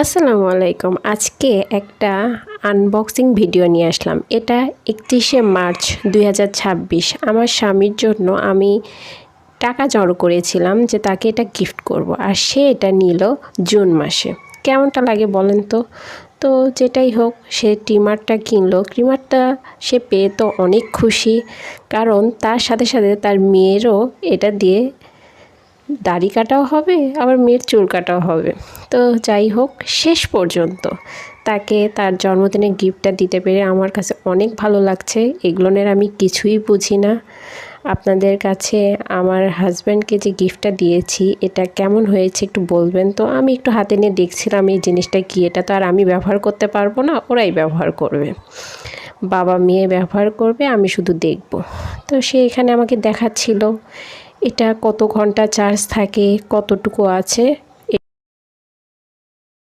আসসালামু আলাইকুম। আজকে একটা আনবক্সিং ভিডিও নিয়ে আসলাম। এটা 31শে মার্চ 2026। আমার স্বামীর জন্য আমি টাকা জড়ো করেছিলাম যে তাকে এটা গিফট করব, আর সে এটা নিল জুন মাসে। কেমনটা লাগে বলেন তো? তো যেটাই হোক, সে ট্রিমারটা কিনলো। ট্রিমারটা সে পেয়ে তো অনেক খুশি, কারণ তার সাথে সাথে তার মেয়েরও এটা দিয়ে দাড়ি কাটাও হবে, আবার মেয়ের চুল কাটাও হবে। তো যাই হোক, শেষ পর্যন্ত তাকে তার জন্মদিনে গিফটটা দিতে পেরে আমার কাছে অনেক ভালো লাগছে। এগুলোনের আমি কিছুই বুঝি না। আপনাদের কাছে আমার হাজব্যান্ডকে যে গিফটটা দিয়েছি এটা কেমন হয়েছে একটু বলবেন তো। আমি একটু হাতে নিয়ে দেখছিলাম এই জিনিসটা কি। এটা তো আর আমি ব্যবহার করতে পারবো না, ওরাই ব্যবহার করবে, বাবা মেয়ে ব্যবহার করবে, আমি শুধু দেখব। তো সে এখানে আমাকে দেখাচ্ছিল এটা কত ঘন্টা চার্জ থাকে, কতটুকু আছে।